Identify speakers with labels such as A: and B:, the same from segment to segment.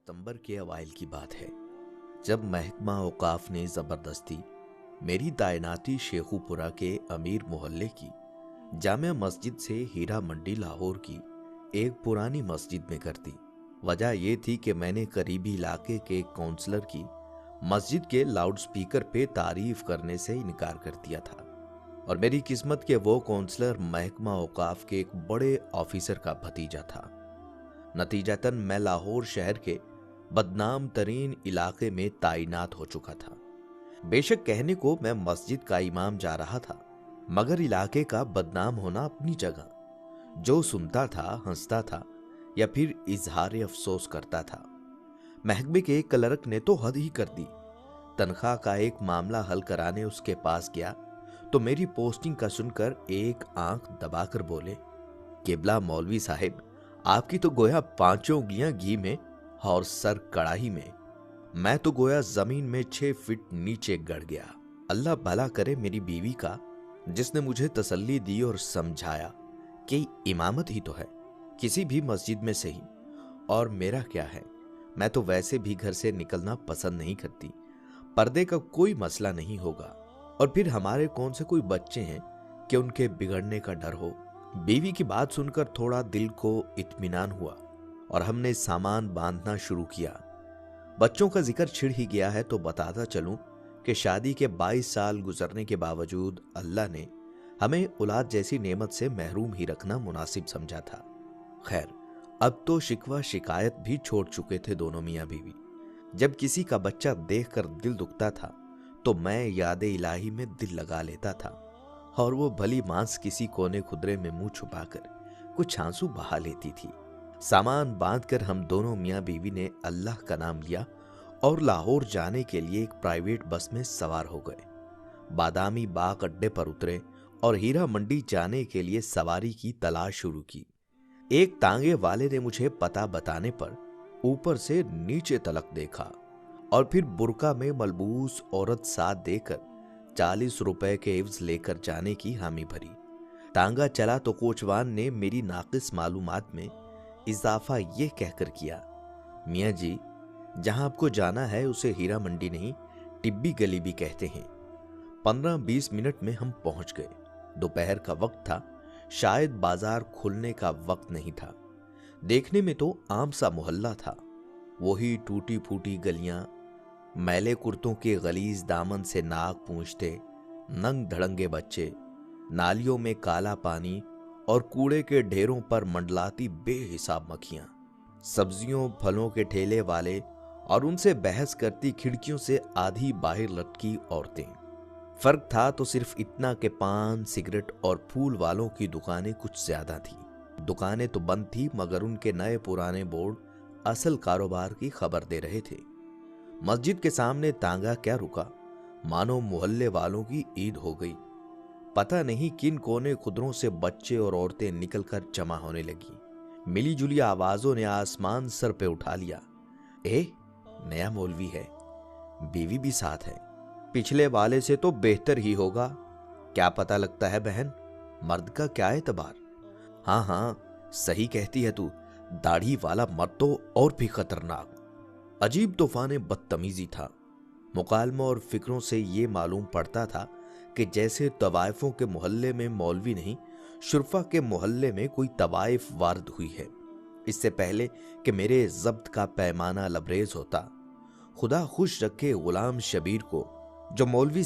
A: सितंबर के अवाइल की बात है, जब महकमा औकाफ ने जबरदस्ती मेरी तैनाती शेखुपुरा के अमीर मोहल्ले की जामिया मस्जिद से हीरा मंडी लाहौर की एक पुरानी मस्जिद में कर दी। वजह यह थी कि मैंने करीबी इलाके के काउंसलर की मस्जिद के लाउडस्पीकर पे तारीफ करने से इनकार कर दिया था और मेरी किस्मत के वो काउंसलर महकमा औकाफ के एक बड़े ऑफिसर का भतीजा था। नतीजतन मैं लाहौर शहर के बदनाम तरीन इलाके में तैनात हो चुका था। बेशक कहने को मैं मस्जिद का इमाम जा रहा था, मगर इलाके का बदनाम होना अपनी जगह। जो सुनता था, हंसता था या फिर इजहार अफसोस करता था। महकमे के एक क्लर्क ने तो हद ही कर दी। तनख्वाह का एक मामला हल कराने उसके पास गया तो मेरी पोस्टिंग का सुनकर एक आंख दबाकर बोले, केबला मौलवी साहिब, आपकी तो गोया 5 उंगलियां घी में और सर कड़ाही में। मैं तो गोया जमीन में 6 फीट नीचे गड़ गया। अल्लाह भला करे मेरी बीवी का, जिसने मुझे तसल्ली दी और समझाया कि इमामत ही तो है, किसी भी मस्जिद में सही। और मेरा क्या है, मैं तो वैसे भी घर से निकलना पसंद नहीं करती। पर्दे का कोई मसला नहीं होगा, और फिर हमारे कौन से कोई बच्चे हैं कि उनके बिगड़ने का डर हो। बीवी की बात सुनकर थोड़ा दिल को इत्मीनान हुआ और हमने सामान बांधना शुरू किया। बच्चों का जिक्र छिड़ ही गया है तो बताता चलूं कि शादी के 22 साल गुजरने के बावजूद अल्लाह ने हमें औलाद जैसी नेमत से महरूम ही रखना मुनासिब समझा था। खैर, अब तो शिकवा शिकायत भी छोड़ चुके थे दोनों मियाँ बीवी। जब किसी का बच्चा देखकर दिल दुखता था तो मैं यादे इलाही में दिल लगा लेता था और वो भली मांस किसी कोने खुदरे में मुंह छुपाकर कुछ आंसू बहा लेती थी। सामान बांधकर हम दोनों मियाँ बीवी ने अल्लाह का नाम लिया और लाहौर जाने के लिए एक प्राइवेट बस में सवार हो गए। बादामी बाग अड्डे पर उतरे और हीरा मंडी जाने के लिए सवारी की तलाश शुरू की। एक तांगे वाले ने मुझे पता बताने पर ऊपर से नीचे तलक देखा और फिर बुर्का में मलबूस औरत साथ देकर 40 रुपए के एवज लेकर जाने की हामी भरी। तांगा चला तो कोचवान ने मेरी नाकिस मालूमात में इजाफा यह कहकर किया, मियाँ जी, जहां आपको जाना है उसे हीरा मंडी नहीं, टिब्बी गली भी कहते हैं। 15-20 मिनट में हम पहुंच गए। दोपहर का वक्त था, शायद बाजार खुलने का वक्त नहीं था। देखने में तो आम सा मोहल्ला था। वही टूटी फूटी गलियां, मैले कुर्तों के गलीज दामन से नाक पूंछते नंग धड़ंगे बच्चे, नालियों में काला पानी और कूड़े के ढेरों पर मंडलाती बेहिसाब मक्खियां, सब्जियों फलों के ठेले वाले और उनसे बहस करती खिड़कियों से आधी बाहर लटकी औरतें। फर्क था तो सिर्फ इतना कि पान, सिगरेट और फूल वालों की दुकानें कुछ ज्यादा थी। दुकानें तो बंद थी, मगर उनके नए पुराने बोर्ड असल कारोबार की खबर दे रहे थे। मस्जिद के सामने तांगा क्या रुका, मानो मोहल्ले वालों की ईद हो गई। पता नहीं किन कोने खुदरों से बच्चे और औरतें निकलकर जमा होने लगी। मिली जुली आवाजों ने आसमान सर पे उठा लिया। नया मौलवी है, बीवी भी साथ है, पिछले वाले से तो बेहतर ही होगा। क्या पता लगता है बहन, मर्द का क्या एतबार। हाँ, सही कहती है तू, दाढ़ी वाला मर्द तो और भी खतरनाक। अजीब तूफान बदतमीजी था। मुकालमा और फिक्रों से ये मालूम पड़ता था कि जैसे तवाइफों के मोहल्ले में मौलवी नहीं, शुरफा के मोहल्ले में कोई तवाइफ वारद हुई है। इससे पहले कि मेरे जब्त का पैमाना लबरेज होता, खुदा खुश रखे गुलाम शबीर को, जो मौलवी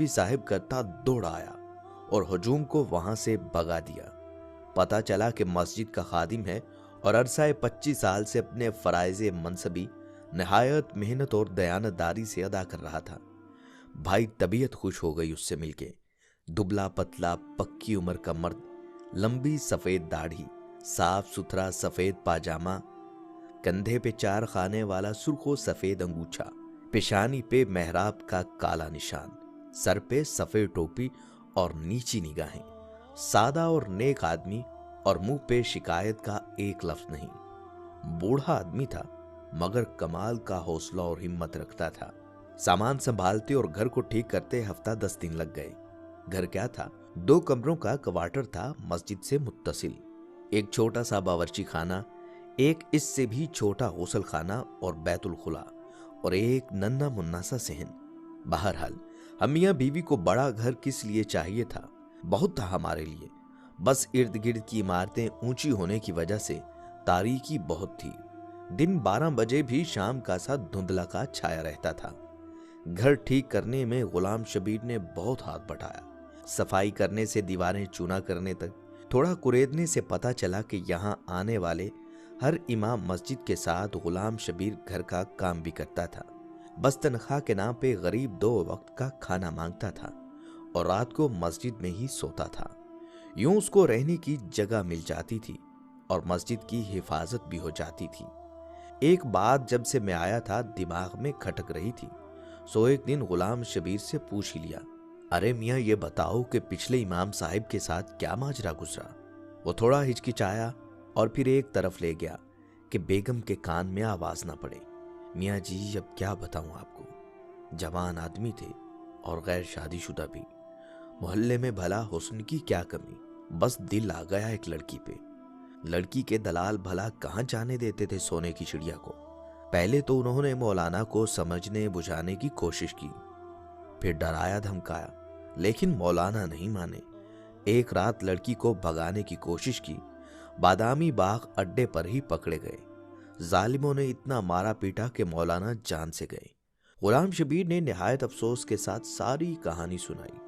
A: साहिब करता दौड़ आया और हजूम को वहां से भगा दिया। पता चला कि मस्जिद का खादिम है और अरसाए 25 साल से अपने फराइज़े मनसबी निहायत मेहनत और दयानतदारी से अदा कर रहा था। भाई तबीयत खुश हो गई उससे मिलके। दुबला पतला पक्की उम्र का मर्द, लंबी सफेद दाढ़ी, साफ सुथरा सफेद पाजामा, कंधे पे 4 खाने वाला सुर्खो सफेद अंगूछा, पेशानी पे मेहराब का काला निशान, सर पे सफेद टोपी और नीची निगाहें। सादा और नेक आदमी और मुंह पे शिकायत का एक लफ्ज नहीं। बूढ़ा आदमी था, मगर कमाल का हौसला और हिम्मत रखता था। सामान संभालते और घर को ठीक करते हफ्ता 10 दिन लग गए। घर क्या था, 2 कमरों का क्वार्टर था, मस्जिद से मुत्तसिल। एक छोटा सा बावर्ची खाना, एक इससे भी छोटा गुसल खाना और बैतुल खुला और एक नन्हा मुन्ना सा सहन। बहरहाल हम मियां बीवी को बड़ा घर किस लिए चाहिए था, बहुत था हमारे लिए, बस इर्द गिर्द की इमारतें ऊंची होने की वजह से तारीकी बहुत थी। दिन 12 बजे भी शाम का सा धुंधला का छाया रहता था। घर ठीक करने में गुलाम शबीर ने बहुत हाथ बटाया। सफाई करने से दीवारें चूना करने तक, थोड़ा कुरेदने से पता चला कि यहाँ आने वाले हर इमाम मस्जिद के साथ गुलाम शबीर घर का काम भी करता था। बस तनख्वाह के नाम पे गरीब 2 वक्त का खाना मांगता था और रात को मस्जिद में ही सोता था। यूं उसको रहने की जगह मिल जाती थी और मस्जिद की हिफाजत भी हो जाती थी। एक बात जब से मैं आया था दिमाग में खटक रही थी, सो एक दिन गुलाम शबीर से पूछ ही लिया, अरे मियाँ ये बताओ कि पिछले इमाम साहिब के साथ क्या माजरा गुजरा। वो थोड़ा हिचकिचाया और फिर एक तरफ ले गया कि बेगम के कान में आवाज ना पड़े। मियाँ जी अब क्या बताऊं आपको, जवान आदमी थे और गैर शादीशुदा भी। मोहल्ले में भला हुस्न की क्या कमी, बस दिल आ गया एक लड़की पे। लड़की के दलाल भला कहाँ जाने देते थे सोने की चिड़िया को। पहले तो उन्होंने मौलाना को समझने बुझाने की कोशिश की, फिर डराया धमकाया, लेकिन मौलाना नहीं माने। एक रात लड़की को भगाने की कोशिश की, बादामी बाग अड्डे पर ही पकड़े गए। जालिमों ने इतना मारा पीटा कि मौलाना जान से गए। गुलाम शबीर ने निहायत अफसोस के साथ सारी कहानी सुनाई।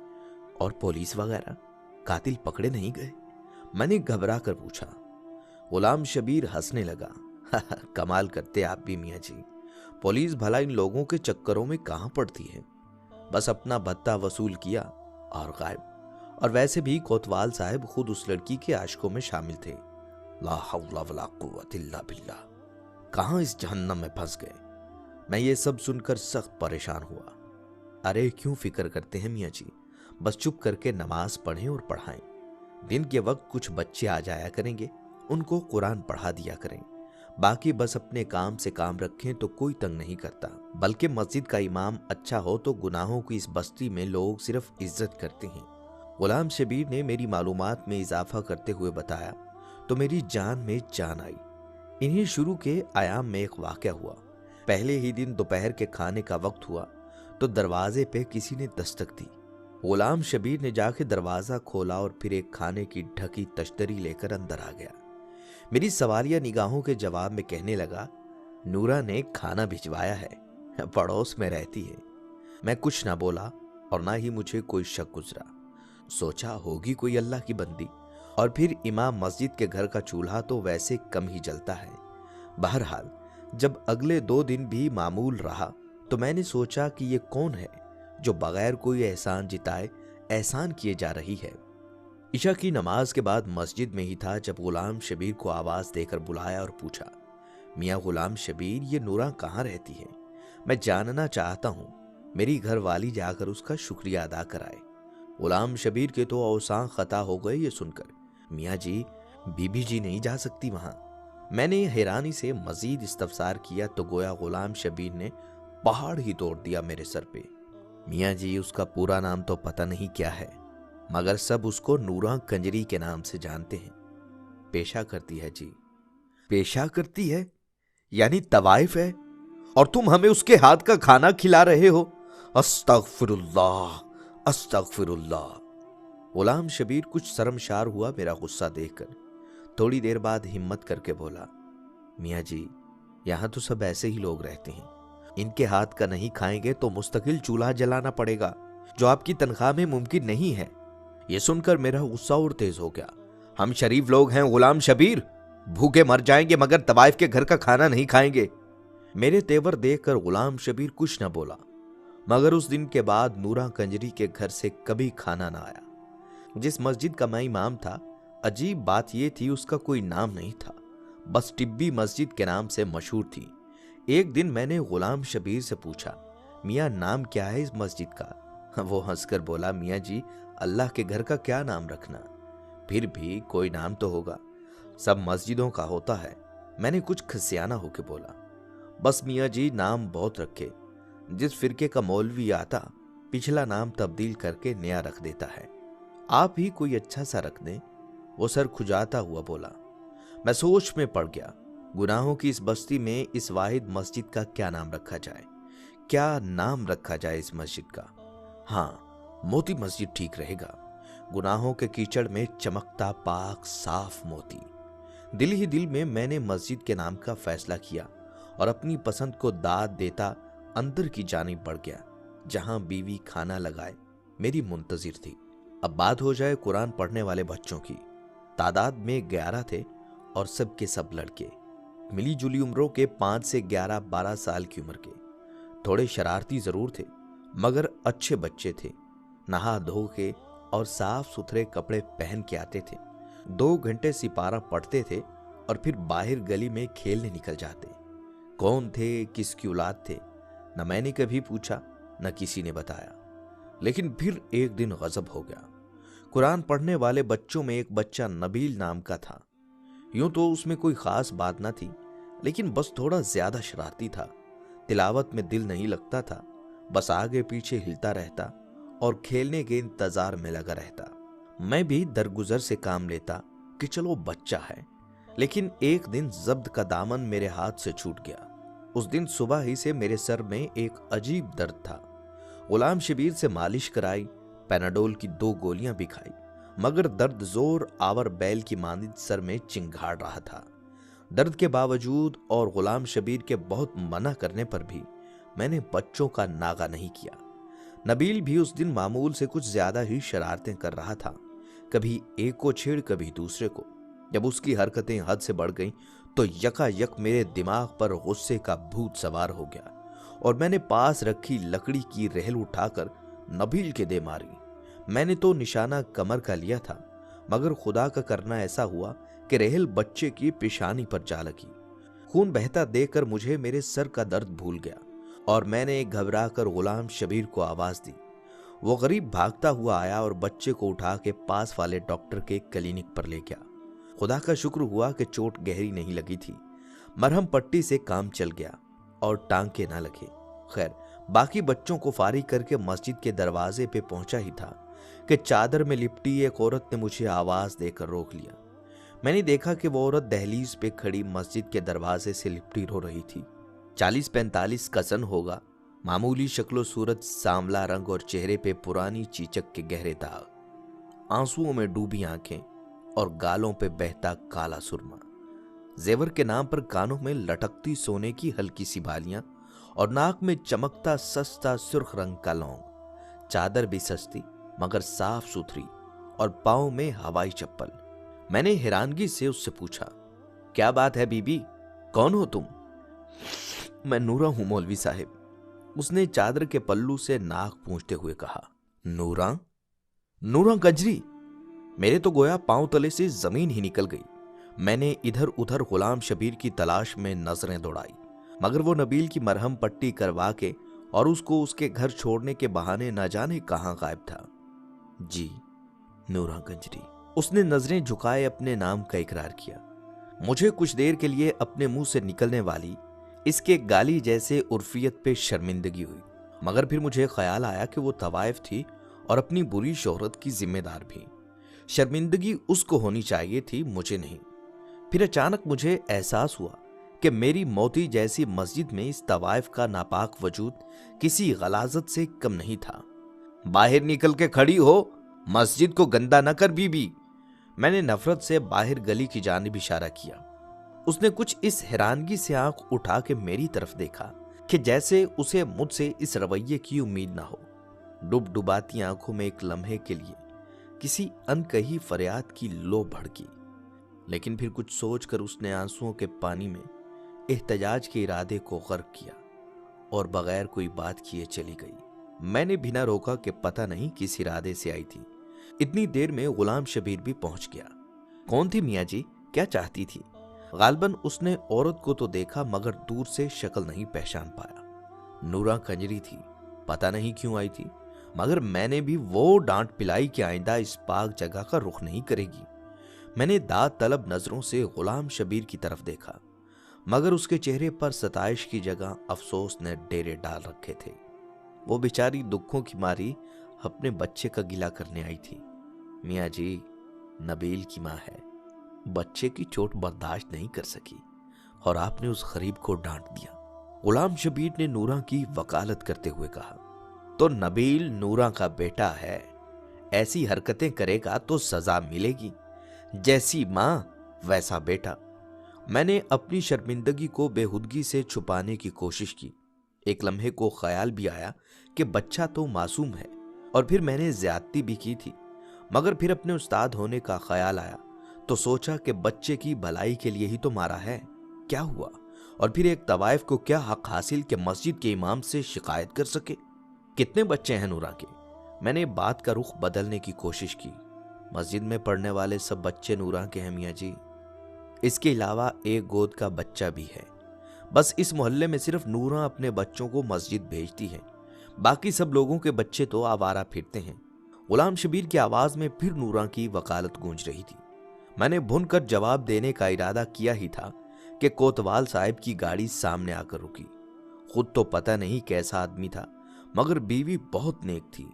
A: और पुलिस वगैरह, कातिल पकड़े नहीं गए? मैंने घबरा कर पूछा। गुलाम शबीर हंसने लगा, कमाल करते आप भी मियाँ जी, पुलिस भला इन लोगों के चक्करों में कहां पड़ती है। बस अपना भत्ता वसूल किया और गायब। और वैसे भी कोतवाल साहब खुद उस लड़की के आशिकों में शामिल थे। ला हौला वला कुव्वत इल्ला बिल्लाह, कहां इस जहन्नम में फंस गए। मैं ये सब सुनकर सख्त परेशान हुआ। अरे क्यों फिक्र करते हैं मियाँ जी, बस चुप करके नमाज पढ़ें और पढ़ाएं। दिन के वक्त कुछ बच्चे आ जाया करेंगे, उनको कुरान पढ़ा दिया करें। बाकी बस अपने काम से काम रखें तो कोई तंग नहीं करता। बल्कि मस्जिद का इमाम अच्छा हो तो गुनाहों की इस बस्ती में लोग सिर्फ इज्जत करते हैं। गुलाम शबीर ने मेरी मालूमात में इजाफा करते हुए बताया तो मेरी जान में जान आई। इन्हीं शुरू के आयाम में एक वाकया हुआ। पहले ही दिन दोपहर के खाने का वक्त हुआ तो दरवाजे पे किसी ने दस्तक दी। गुलाम शबीर ने जाके दरवाजा खोला और फिर एक खाने की ढकी तश्तरी लेकर अंदर आ गया। मेरी सवालिया निगाहों के जवाब में कहने लगा, नूरा ने खाना भिजवाया है, पड़ोस में रहती है। मैं कुछ ना बोला और ना ही मुझे कोई शक गुजरा। सोचा होगी कोई अल्लाह की बंदी। और फिर इमाम मस्जिद के घर का चूल्हा तो वैसे कम ही जलता है। बहरहाल जब अगले 2 दिन भी मामूल रहा तो मैंने सोचा कि ये कौन है जो बगैर कोई एहसान जिताए एहसान किए जा रही है। इशा की नमाज के बाद मस्जिद में ही था जब गुलाम शबीर को आवाज देकर बुलाया और पूछा, मियाँ गुलाम शबीर ये नूरा कहाँ रहती है? मैं जानना चाहता हूँ। मेरी घर वाली जाकर उसका शुक्रिया अदा कराए। गुलाम शबीर के तो औसां खता हो गए ये सुनकर। मियाँ जी बीबी जी नहीं जा सकती वहां? मैंने हैरानी से मजीद इस्तफसार किया तो गोया गुलाम शबीर ने पहाड़ ही तोड़ दिया मेरे सर पे। मियाँ जी उसका पूरा नाम तो पता नहीं क्या है, मगर सब उसको नूरा कंजरी के नाम से जानते हैं। पेशा करती है जी। पेशा करती है यानी तवाइफ है और तुम हमें उसके हाथ का खाना खिला रहे हो? अस्तगफिरुल्लाह अस्तगफिरुल्लाह। गुलाम शबीर कुछ शर्मशार हुआ मेरा गुस्सा देखकर। थोड़ी देर बाद हिम्मत करके बोला, मियाँ जी यहाँ तो सब ऐसे ही लोग रहते हैं। इनके हाथ का नहीं खाएंगे तो मुस्तकिल चूल्हा जलाना पड़ेगा, जो आपकी तनख्वाह में मुमकिन नहीं है। यह सुनकर मेरा गुस्सा और तेज हो गया। हम शरीफ लोग हैं गुलाम शबीर, भूखे मर जाएंगे मगर तवाइफ के घर का खाना नहीं खाएंगे। मेरे तेवर देखकर गुलाम शबीर कुछ न बोला, मगर उस दिन के बाद नूरा कंजरी के घर से कभी खाना ना आया। जिस मस्जिद का मैं इमाम था, अजीब बात यह थी उसका कोई नाम नहीं था, बस टिब्बी मस्जिद के नाम से मशहूर थी। एक दिन मैंने गुलाम शबीर से पूछा, मियाँ नाम क्या है इस मस्जिद का? वो हंसकर बोला, मियाँ जी अल्लाह के घर का क्या नाम रखना, फिर भी कोई नाम तो होगा, सब मस्जिदों का होता है। मैंने कुछ खसियाना होके बोला, बस मियाँ जी नाम बहुत रखे। जिस फिरके का मौलवी आता पिछला नाम तब्दील करके नया रख देता है। आप ही कोई अच्छा सा रख दें। वो सर खुजाता हुआ बोला। मैं सोच में पड़ गया। गुनाहों की इस बस्ती में इस वाहिद मस्जिद का क्या नाम रखा जाए? क्या नाम रखा जाए इस मस्जिद का? हाँ, मोती मस्जिद ठीक रहेगा। गुनाहों के कीचड़ में चमकता पाक साफ मोती। दिल ही दिल में मैंने मस्जिद के नाम का फैसला किया और अपनी पसंद को दाद देता अंदर की जानिब बढ़ गया, जहां बीवी खाना लगाए मेरी मुंतजिर थी। अब बात हो जाए कुरान पढ़ने वाले बच्चों की। तादाद में 11 थे और सब के सब लड़के, मिली जुली उम्रों के 5 से 11-12 साल की उम्र के। थोड़े शरारती जरूर थे मगर अच्छे बच्चे थे। नहा धो के और साफ सुथरे कपड़े पहन के आते थे। 2 घंटे सिपारा पढ़ते थे और फिर बाहर गली में खेलने निकल जाते। कौन थे, किसकी औलाद थे, न मैंने कभी पूछा न किसी ने बताया। लेकिन फिर एक दिन गजब हो गया। कुरान पढ़ने वाले बच्चों में एक बच्चा नबील नाम का था। यूं तो उसमें कोई खास बात न थी, लेकिन बस थोड़ा ज्यादा शरारती था। तिलावत में दिल नहीं लगता था, बस आगे पीछे हिलता रहता और खेलने के इंतजार में लगा रहता। मैं भी दरगुजर से काम लेता कि चलो बच्चा है, लेकिन एक दिन जब्त का दामन मेरे हाथ से छूट गया। उस दिन सुबह ही से मेरे सर में एक अजीब दर्द था। गुलाम शबीर से मालिश कराई, पैनाडोल की 2 गोलियां भी खाई, मगर दर्द जोर आवर बैल की मानिंद सर में चिंगाड़ रहा था। दर्द के बावजूद और गुलाम शबीर के बहुत मना करने पर भी मैंने बच्चों का नागा नहीं किया। नबील भी उस दिन मामूल से कुछ ज्यादा ही शरारतें कर रहा था, कभी एक को छेड़ कभी दूसरे को। जब उसकी हरकतें हद से बढ़ गईं तो यकायक मेरे दिमाग पर गुस्से का भूत सवार हो गया और मैंने पास रखी लकड़ी की रेहल उठाकर नबील के दे मारी। मैंने तो निशाना कमर का लिया था, मगर खुदा का करना ऐसा हुआ कि रेहल बच्चे की पेशानी पर जा लगी। खून बहता देखकर मुझे मेरे सर का दर्द भूल गया और मैंने घबराकर गुलाम शबीर को आवाज दी। वो गरीब भागता हुआ आया और बच्चे को उठा के पास वाले डॉक्टर के क्लिनिक पर ले गया। खुदा का शुक्र हुआ कि चोट गहरी नहीं लगी थी। मरहम पट्टी से काम चल गया और टांके ना लगे। खैर, बाकी बच्चों को फारिग करके मस्जिद के दरवाजे पे पहुंचा ही था कि चादर में लिपटी एक औरत ने मुझे आवाज देकर रोक लिया। मैंने देखा कि वो औरत दहलीज पे खड़ी मस्जिद के दरवाजे से लिपटी रो रही थी। 40-45 का सन होगा, मामूली शक्लो सूरत, सांवला रंग और चेहरे पे पुरानी चीचक के गहरे दाग, आंसुओं में डूबी आंखें और गालों पे बहता काला सुरमा। जेवर के नाम पर कानों में लटकती सोने की हल्की सी बालियां और नाक में चमकता सस्ता सुर्ख रंग का लौंग। चादर भी सस्ती मगर साफ सुथरी और पांव में हवाई चप्पल। मैंने हैरानगी से उससे पूछा, क्या बात है बीबी, कौन हो तुम? मैं नूरा हूं मौलवी साहब, उसने चादर के पल्लू से नाक पूंछते हुए कहा। नूरा? नूरा गजरी? मेरे तो गोया पांव तले से जमीन ही निकल गई। मैंने इधर उधर गुलाम शबीर की तलाश में नजरें दौड़ाई, मगर वो नबील की मरहम पट्टी करवा के और उसको उसके घर छोड़ने के बहाने न जाने कहां गायब था। जी, नूरा गंजरी, उसने नजरें झुकाए अपने नाम का इकरार किया। मुझे कुछ देर के लिए अपने मुंह से निकलने वाली इसके गाली जैसे उर्फियत पे शर्मिंदगी हुई, मगर फिर मुझे ख्याल आया कि वो तवाइफ थी और अपनी बुरी शोहरत की जिम्मेदार भी। शर्मिंदगी उसको होनी चाहिए थी, मुझे नहीं। फिर अचानक मुझे एहसास हुआ कि मेरी मोती जैसी मस्जिद में इस तवाइफ का नापाक वजूद किसी गलाजत से कम नहीं था। बाहर निकल के खड़ी हो, मस्जिद को गंदा न कर बीबी। मैंने नफरत से बाहर गली की जानिब इशारा किया। उसने कुछ इस हैरानगी से आंख उठा के मेरी तरफ देखा कि जैसे उसे मुझसे इस रवैये की उम्मीद ना हो। डुबडुबाती आंखों में एक लम्हे के लिए किसी अनकही फरियाद की लो भड़की, लेकिन फिर कुछ सोचकर उसने आंसुओं के पानी में एहतजाज के इरादे को गर्क किया और बगैर कोई बात किए चली गई। मैंने बिना रोका कि पता नहीं किस इरादे से आई थी। इतनी देर में गुलाम शबीर भी पहुंच गया। कौन थी मियाँ जी, क्या चाहती थी? गालबन उसने औरत को तो देखा मगर दूर से शक्ल नहीं पहचान पाया। नूरा कंजरी थी, पता नहीं क्यों आई थी, मगर मैंने भी वो डांट पिलाई कि आइंदा इस पाक जगह का रुख नहीं करेगी। मैंने दाद तलब नजरों से गुलाम शबीर की तरफ देखा, मगर उसके चेहरे पर सताइश की जगह अफसोस ने डेरे डाल रखे थे। वो बेचारी दुखों की मारी अपने बच्चे का गिला करने आई थी। मियाँ जी, नबील की माँ है, बच्चे की चोट बर्दाश्त नहीं कर सकी। اور آپ نے اس غریب کو ڈانٹ دیا۔ غلام شبیر نے نورا کی وکالت کرتے ہوئے کہا، تو نبیل نورا کا بیٹا ہے، ایسی حرکتیں کرے گا تو سزا ملے گی، جیسی ماں ویسا بیٹا۔ میں نے اپنی شرمندگی کو بےہودگی سے چھپانے کی کوشش کی۔ ایک لمحے کو خیال بھی آیا کہ بچہ تو معصوم ہے، اور پھر میں نے زیادتی بھی کی تھی، مگر پھر اپنے استاد ہونے کا خیال آیا تو سوچا کہ بچے کی بھلائی کے لیے ہی تو مارا ہے، کیا ہوا؟ اور پھر ایک طوائف کو کیا حق حاصل کہ مسجد کے امام سے شکایت کر سکے؟ کتنے بچے ہیں نورا کے؟ میں نے بات کا رخ بدلنے کی کوشش کی۔ مسجد میں پڑھنے والے سب بچے نورا کے ہیں میاں جی، اس کے علاوہ ایک گود کا بچہ بھی ہے۔ بس اس محلے میں صرف نورا اپنے بچوں کو مسجد بھیجتی ہے، باقی سب لوگوں کے بچے تو آوارہ پھرتے ہیں۔ غلام شبیر کی آواز میں پھر نورا کی وکالت گونج رہی تھی۔ میں نے بھن کر جواب دینے کا ارادہ کیا ہی تھا کہ کوتوال صاحب کی گاڑی سامنے آ کر رکی۔ خود تو پتہ نہیں کیسا آدمی تھا، مگر بیوی بہت نیک تھی،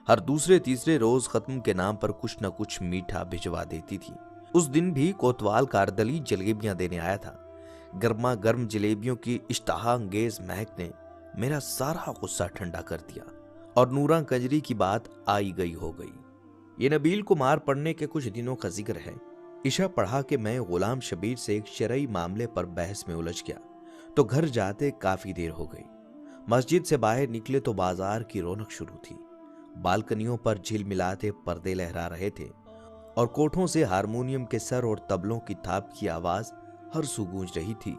A: ہر دوسرے تیسرے روز ختم کے نام پر کچھ نہ کچھ میٹھا بھجوا دیتی تھی۔ اس دن بھی کوتوال کاردلی جلیبیاں دینے آیا تھا۔ گرما گرم جلیبیوں کی اشتہا انگیز مہک نے میرا سارا غصہ ٹھنڈا کر دیا، اور نورا کنجری کی بات آئی گئی ہو گئی۔ یہ نبیل کو مار پڑنے کے کچھ دنوں کا ذکر ہے۔ عشاء پڑھا کہ میں غلام شبیر سے ایک شرعی معاملے پر بحث میں الجھ گیا تو گھر جاتے کافی دیر ہو گئی۔ مسجد سے باہر نکلے تو بازار کی رونق شروع تھی۔ بالکنیوں پر جھل ملاتے پردے لہرا رہے تھے، اور کوٹھوں سے ہارمونیم کے سر اور تبلوں کی تھاپ کی آواز ہر سو گونج رہی تھی۔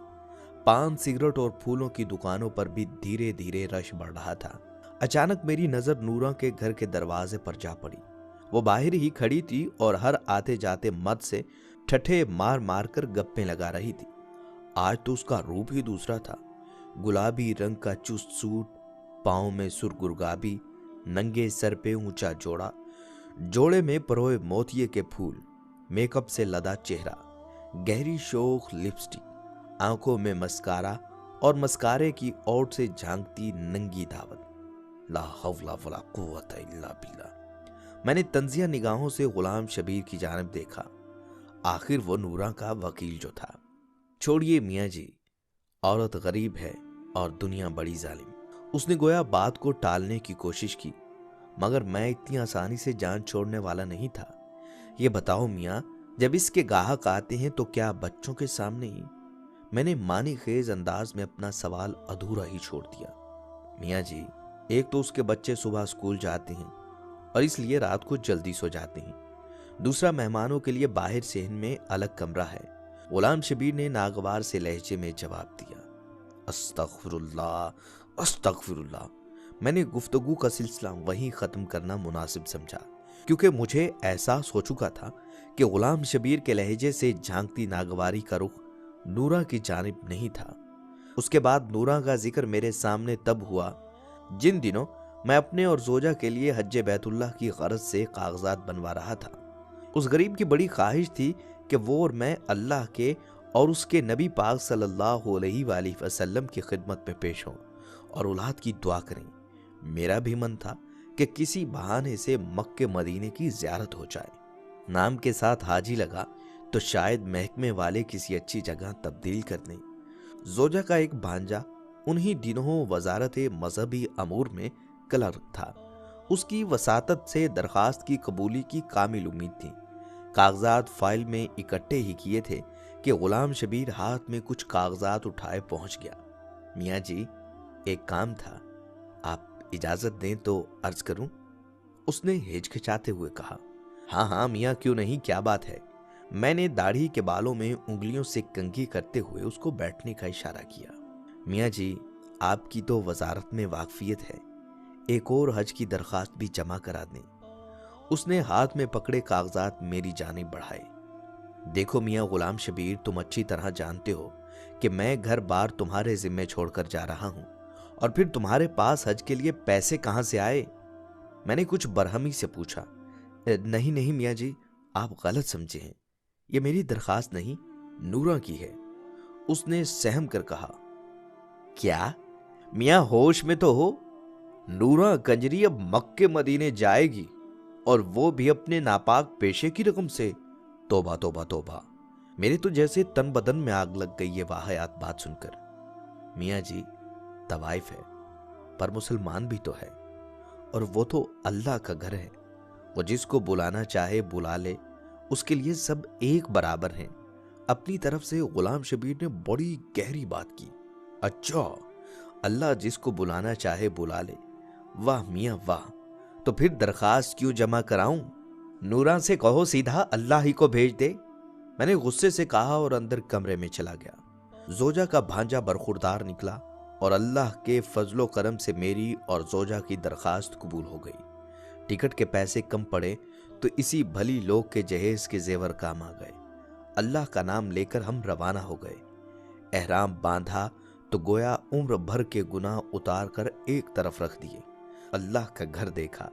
A: پان، سگریٹ اور پھولوں کی دکانوں پر بھی دھیرے دھیرے رش بڑھ رہا تھا۔ اچانک میری نظر نورا کے گھر کے دروازے پر جا پڑی۔ وہ باہر ہی کھڑی تھی اور ہر آتے جاتے مرد سے ٹھٹھے مار مار کر گپیں لگا رہی تھی۔ آج تو اس کا روپ ہی دوسرا تھا۔ گلابی رنگ کا چست سوٹ، پاؤں میں سرگرگابی، ننگے سر پہ اونچا جوڑا، جوڑے میں پروئے موتیے کے پھول، میک اپ سے لدا چہرہ، گہری شوخ لپسٹک، آنکھوں میں مسکارا اور مسکارے کی اوٹ سے جھانکتی ننگی دھاوت۔ لا حول ولا قوت الا باللہ۔ میں نے تنزیہ نگاہوں سے غلام شبیر کی جانب دیکھا۔ آخر وہ نورا کا وکیل جو تھا۔ چھوڑیے میاں جی، عورت غریب ہے اور دنیا بڑی ظالم۔ اس نے گویا بات کو ٹالنے کی کوشش کی، مگر میں اتنی آسانی سے جان چھوڑنے والا نہیں تھا۔ یہ بتاؤ میاں، جب اس کے گاہک آتے ہیں تو کیا بچوں کے سامنے ہی؟ میں نے معنی خیز انداز میں اپنا سوال ادھورا ہی چھوڑ دیا۔ میاں جی، ایک تو اس کے بچے صبح اسکول جاتے ہیں اور اس لیے رات کو جلدی سو جاتے ہیں، دوسرا مہمانوں کے لیے باہر صحن میں الگ کمرہ ہے۔ غلام شبیر نے ناگوار سے لہجے میں جواب دیا۔ استغفر اللہ، استغفر اللہ۔ میں نے گفتگو کا سلسلہ وہیں ختم کرنا مناسب سمجھا، کیونکہ مجھے احساس ہو چکا تھا کہ غلام شبیر کے لہجے سے جھانکتی ناگواری کا رخ نورا کی جانب نہیں تھا۔ اس کے بعد نورا کا ذکر میرے سامنے تب ہوا جن دنوں میں اپنے اور زوجہ کے لیے حج بیت اللہ کی غرض سے کاغذات بنوا رہا تھا۔ اس غریب کی بڑی خواہش تھی کہ وہ اور میں اللہ کے اور اس کے نبی پاک صلی اللہ علیہ وآلہ وسلم کی خدمت میں پیش ہوں اور اولاد کی دعا کریں۔ میرا بھی من تھا کہ کسی بہانے سے مکہ مدینے کی زیارت ہو جائے۔ نام کے ساتھ حاجی لگا تو شاید محکمے والے کسی اچھی جگہ تبدیل کر دیں۔ زوجہ کا ایک بھانجا انہی دنوں وزارت مذہبی امور میں کلرک تھا۔ اس کی وساطت سے درخواست کی قبولی کی کامل امید تھی۔ کاغذات فائل میں اکٹھے ہی کیے تھے کہ غلام شبیر ہاتھ میں کچھ کاغذات اٹھائے پہنچ گیا۔ میاں جی، ایک کام تھا، آپ اجازت دیں تو عرض کروں؟ اس نے ہچکچاتے ہوئے کہا۔ ہاں ہاں میاں، کیوں نہیں، کیا بات ہے؟ میں نے داڑھی کے بالوں میں انگلیوں سے کنگھی کرتے ہوئے اس کو بیٹھنے کا اشارہ کیا۔ میاں جی، آپ کی تو وزارت میں واقفیت ہے، ایک اور حج کی درخواست بھی جمع کرا دیں۔ اس نے ہاتھ میں پکڑے کاغذات میری جانب بڑھائے۔ دیکھو میاں غلام شبیر، تم اچھی طرح جانتے ہو کہ میں گھر بار تمہارے ذمے چھوڑ کر جا رہا ہوں، اور پھر تمہارے پاس حج کے لیے پیسے کہاں سے آئے؟ میں نے کچھ برہمی سے پوچھا۔ نہیں نہیں میاں جی، آپ غلط سمجھے ہیں، یہ میری درخواست نہیں، نورا کی ہے۔ اس نے سہم کر کہا۔ کیا؟ میاں ہوش میں تو ہو؟ نورا کنجری اب مکے مدینے جائے گی، اور وہ بھی اپنے ناپاک پیشے کی رقم سے؟ توبہ توبہ توبہ! मेरे तो जैसे तन बदन में आग लग गई ये वाहियात बात सुनकर। मियाँ जी, तवाइफ है पर मुसलमान भी तो है, और वो तो अल्लाह का घर है। वो जिसको बुलाना चाहे बुला ले, उसके लिए सब एक बराबर हैं। अपनी तरफ से गुलाम शबीर ने बड़ी गहरी बात की। अच्छा, अल्लाह जिसको बुलाना चाहे बुला ले। वाह मियाँ वाह, तो फिर दरखास्त क्यों जमा कराऊं? नूरा से कहो सीधा अल्लाह ही को भेज दे। मैंने गुस्से से कहा और अंदर कमरे में चला गया। जोजा का भांजा बरखुरदार निकला और अल्लाह के फजलो करम से मेरी और जोजा की दरखास्त कबूल हो गई। टिकट के पैसे कम पड़े तो इसी भली लोग के जहेज के जेवर काम आ गए। अल्लाह का नाम लेकर हम रवाना हो गए। एहराम बांधा तो गोया उम्र भर के गुनाह उतार कर एक तरफ रख दिए। अल्लाह का घर देखा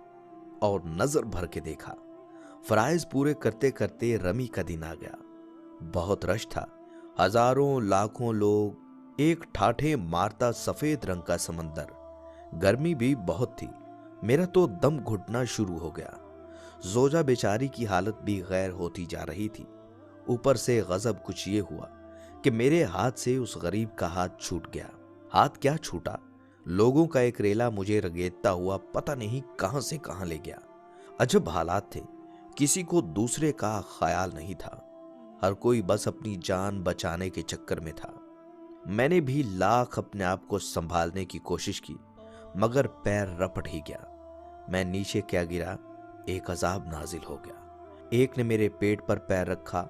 A: और नजर भर के देखा। फराइज पूरे करते करते रमी का दिन आ गया। बहुत रश था, हजारों लाखों लोग, एक ठाठे मारता सफेद रंग का समंदर। गर्मी भी बहुत थी, मेरा तो दम घुटना शुरू हो गया। जोजा बेचारी की हालत भी गैर होती जा रही थी। ऊपर से गजब कुछ ये हुआ कि मेरे हाथ से उस गरीब का हाथ छूट गया। हाथ क्या छूटा, लोगों का एक रेला मुझे रगेदता हुआ पता नहीं कहां से कहां ले गया। अजब हालात थे, किसी को दूसरे का ख्याल नहीं था। हर कोई बस अपनी जान बचाने के चक्कर में था। मैंने भी लाख अपने आप को संभालने की कोशिश की, मगर पैर रपट ही गया। मैं नीचे क्या गिरा, एक अजाब नाजिल हो गया। एक ने मेरे पेट पर पैर रखा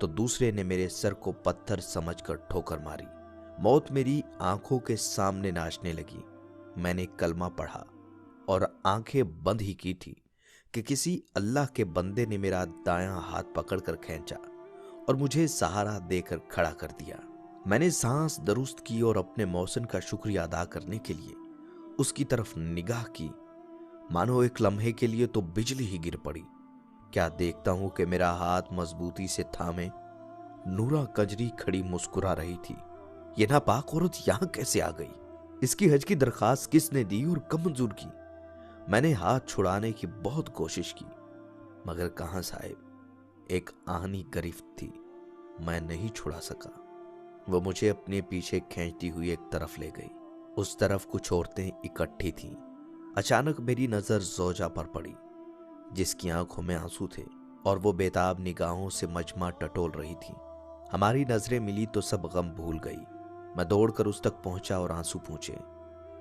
A: तो दूसरे ने मेरे सर को पत्थर समझकर ठोकर मारी। मौत मेरी आंखों के सामने नाचने लगी। मैंने कलमा पढ़ा और आंखें बंद ही की थी कि किसी अल्लाह के बंदे ने मेरा दायां हाथ पकड़कर खींचा और मुझे सहारा देकर खड़ा कर दिया। मैंने सांस दुरुस्त की और अपने मौसम का शुक्रिया अदा करने के लिए उसकी तरफ निगाह की। मानो एक लम्हे के लिए तो बिजली ही गिर पड़ी। क्या देखता हूं कि मेरा हाथ मजबूती से थामे नूरा कजरी खड़ी मुस्कुरा रही थी। यह नापाक औरत यहां कैसे आ गई? इसकी हज की दरखास्त किसने दी और कब मंजूर की? मैंने हाथ छुड़ाने की बहुत कोशिश की, मगर कहां साहिब, एक आहनी गिरफ्त थी, मैं नहीं छुड़ा सका। वो मुझे अपने पीछे खींचती हुई एक तरफ ले गई। उस तरफ कुछ औरतें इकट्ठी थीं। अचानक मेरी नजर जोजा पर पड़ी, जिसकी आंखों में आंसू थे और वो बेताब निगाहों से मजमा टटोल रही थी। हमारी नजरें मिली तो सब गम भूल गई। मैं दौड़कर उस तक पहुंचा और आंसू पूछे,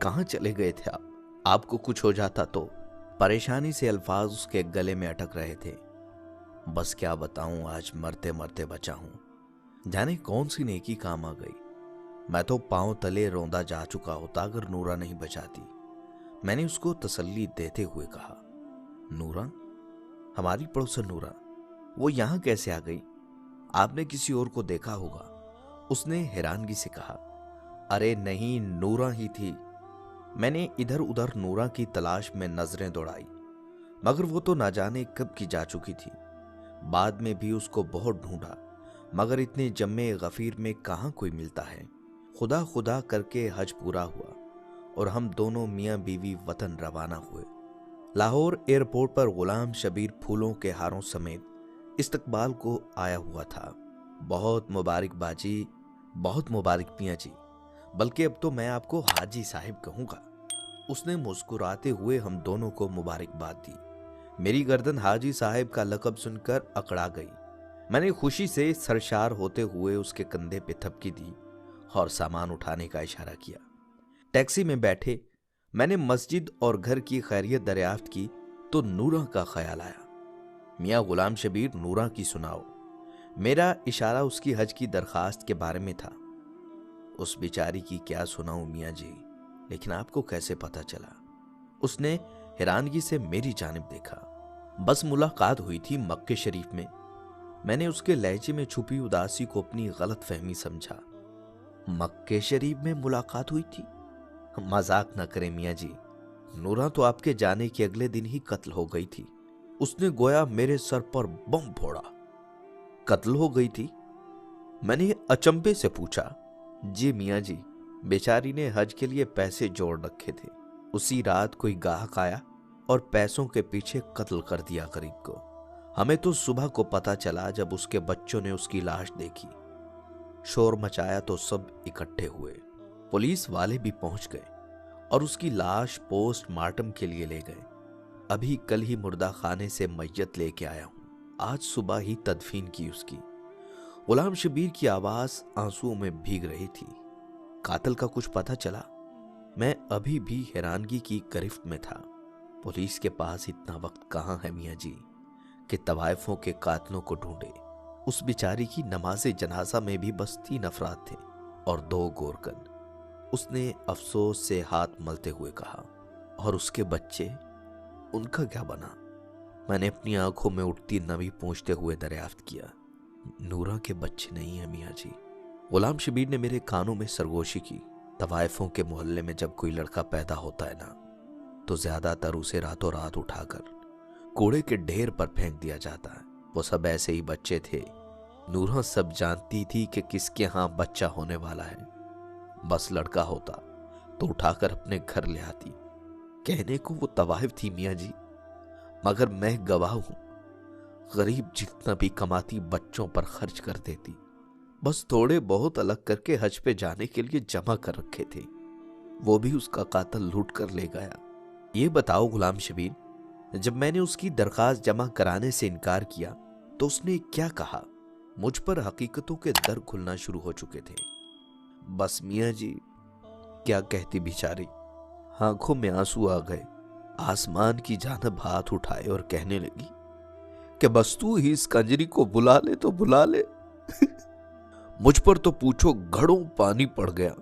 A: कहां चले गए थे आप? आपको कुछ हो जाता तो? परेशानी से अल्फाज उसके गले में अटक रहे थे। बस क्या बताऊं, आज मरते मरते बचा हूं। जाने कौन सी नेकी काम आ गई। मैं तो पांव तले रौंदा जा चुका होता अगर नूरा नहीं बचाती। मैंने उसको तसल्ली देते हुए कहा, नूरा, हमारी पड़ोसन नूरा, वो यहां कैसे आ गई? आपने किसी और को देखा होगा। उसने हैरानगी से कहा, अरे नहीं, नूरा ही थी। मैंने इधर उधर नूरा की तलाश में नजरें दौड़ाई, मगर वो तो ना जाने कब की जा चुकी थी। बाद में भी उसको बहुत ढूंढा, मगर इतने जम्मे गफीर में कहां कोई मिलता है। खुदा खुदा करके हज पूरा हुआ और हम दोनों मियां बीवी वतन रवाना हुए। लाहौर एयरपोर्ट पर गुलाम शबीर फूलों के हारों समेत इस्तकबाल को आया हुआ था। बहुत मुबारक बाजी, बहुत मुबारक मियां जी, बल्कि अब तो मैं आपको हाजी साहिब कहूंगा। उसने मुस्कुराते हुए हम दोनों को मुबारकबाद दी। मेरी गर्दन हाजी साहिब का लकब सुनकर अकड़ा गई। मैंने खुशी से सरशार होते हुए उसके कंधे पे थपकी दी और सामान उठाने का इशारा किया। टैक्सी में बैठे मैंने मस्जिद और घर की खैरियत दरियाफ्त की तो नूरा का ख्याल आया। मियाँ गुलाम शबीर, नूरा की सुनाओ। मेरा इशारा उसकी हज की दरखास्त के बारे में था। उस बेचारी की क्या सुनाऊं मियाँ जी, लेकिन आपको कैसे पता चला? उसने हैरानगी से मेरी जानिब देखा। बस मुलाकात हुई थी मक्के शरीफ में। मैंने उसके लहजे में छुपी उदासी को अपनी गलत फहमी समझा। मक्के शरीफ में मुलाकात हुई थी? मजाक न करें मियाँ जी, नूरा तो आपके जाने के अगले दिन ही कत्ल हो गई थी। उसने गोया मेरे सर पर बम फोड़ा। कत्ल हो गई थी? मैंने अचंभे से पूछा। जी मियाँ जी, बेचारी ने हज के लिए पैसे जोड़ रखे थे। उसी रात कोई गाहक आया और पैसों के पीछे कत्ल कर दिया गरीब को। हमें तो सुबह को पता चला जब उसके बच्चों ने उसकी लाश देखी। शोर मचाया तो सब इकट्ठे हुए। पुलिस वाले भी पहुंच गए और उसकी लाश पोस्टमार्टम के लिए ले गए। अभी कल ही मुर्दा खाने से मैयत लेके आया हूं। आज सुबह ही तदफीन की उसकी। गुलाम शबीर की आवाज आंसुओं में भीग रही थी। कातिल का कुछ पता चला? मैं अभी भी हैरानगी की गिरफ्त में था। पुलिस के पास इतना वक्त कहाँ है मियाँ जी कि तवाइफों के कातिलों को ढूंढे। उस बेचारी की नमाज़े जनाजा में भी बस 3 अफराद थे और 2 गोरकन। उसने अफसोस से हाथ मलते हुए कहा, और उसके बच्चे, उनका क्या बना? मैंने अपनी आंखों में उठती नमी पूछते हुए दरियाफ्त किया। नूरा के बच्चे नहीं है मियाँ जी। गुलाम शबीर ने मेरे कानों में सरगोशी की। तवाइफों के मोहल्ले में जब कोई लड़का पैदा होता है ना, तो ज्यादातर उसे रातों रात उठाकर कूड़े के ढेर पर फेंक दिया जाता है। वो सब ऐसे ही बच्चे थे। नूरा सब जानती थी कि किसके यहाँ बच्चा होने वाला है। बस लड़का होता तो उठाकर अपने घर ले आती। कहने को वो तवाइफ थी मियाँ जी, मगर मैं गवाह हूं। गरीब जितना भी कमाती बच्चों पर खर्च कर देती। बस थोड़े बहुत अलग करके हज पे जाने के लिए जमा कर रखे थे। वो भी उसका कातिल लूट कर ले गया। ये बताओ गुलाम शबीर, जब मैंने उसकी दरखास्त जमा कराने से इनकार किया तो उसने क्या कहा? मुझ पर हकीकतों के दर खुलना शुरू हो चुके थे। बस मियाँ जी, क्या कहती बेचारी। आंखों में आंसू आ गए। आसमान की जानब हाथ उठाए और कहने लगी कि बस तू ही इस कंजरी को बुला ले तो बुला ले। मुझ पर तो पूछो घड़ों पानी पड़ गया।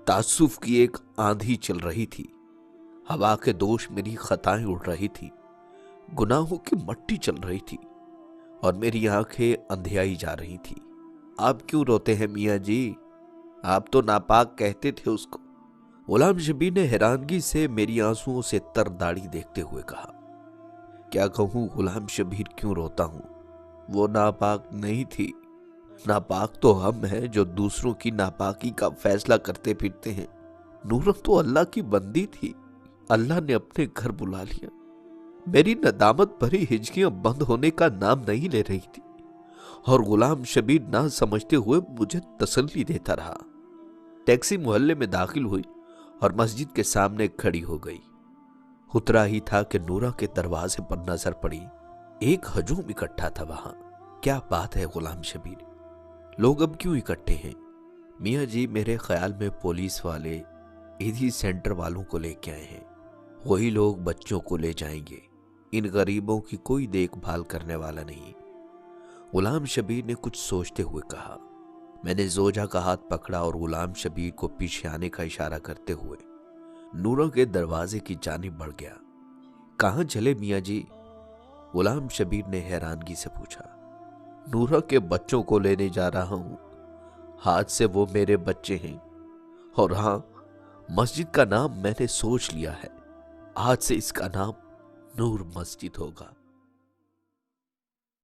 A: तासुफ की एक आंधी चल रही थी। हवा के दोष मेरी खताएं उड़ रही थी। गुनाहों की मट्टी चल रही थी और मेरी आंखें अंधियाई जा रही थी। आप क्यों रोते हैं मियाँ जी? आप तो नापाक कहते थे उसको। गुलाम शबीर ने हैरानगी से मेरी आंसुओं से तर दाढ़ी देखते हुए कहा, क्या कहूं गुलाम शबीर, क्यों रोता हूं? वो नापाक नहीं थी। नापाक तो हम हैं जो दूसरों की नापाकी का फैसला करते फिरते हैं। नूरह तो अल्लाह की बंदी थी। अल्लाह ने अपने घर बुला लिया। मेरी नदामत भरी हिजकियां बंद होने का नाम नहीं ले रही थी और गुलाम शबीर ना समझते हुए मुझे तसल्ली देता रहा। टैक्सी मोहल्ले में दाखिल हुई और मस्जिद के सामने खड़ी हो गई। उतरा ही था कि नूरा के दरवाजे पर नजर पड़ी। एक हजूम इकट्ठा था वहां। क्या बात है गुलाम शबीर, लोग अब क्यों इकट्ठे हैं? मियाँ जी, मेरे ख्याल में पुलिस वाले ईदी सेंटर वालों को लेके आए हैं। वही लोग बच्चों को ले जाएंगे। इन गरीबों की कोई देखभाल करने वाला नहीं। गुलाम शबीर ने कुछ सोचते हुए कहा। मैंने जोजा का हाथ पकड़ा और गुलाम शबीर को पीछे आने का इशारा करते हुए नूरा के दरवाजे की जानिब बढ़ गया। कहां चले मियाँ जी? गुलाम शबीर ने हैरानगी से पूछा। नूरा के बच्चों को लेने जा रहा हूं। हाथ से वो मेरे बच्चे हैं। और हां, मस्जिद का नाम मैंने सोच लिया है। आज से इसका नाम नूर मस्जिद होगा।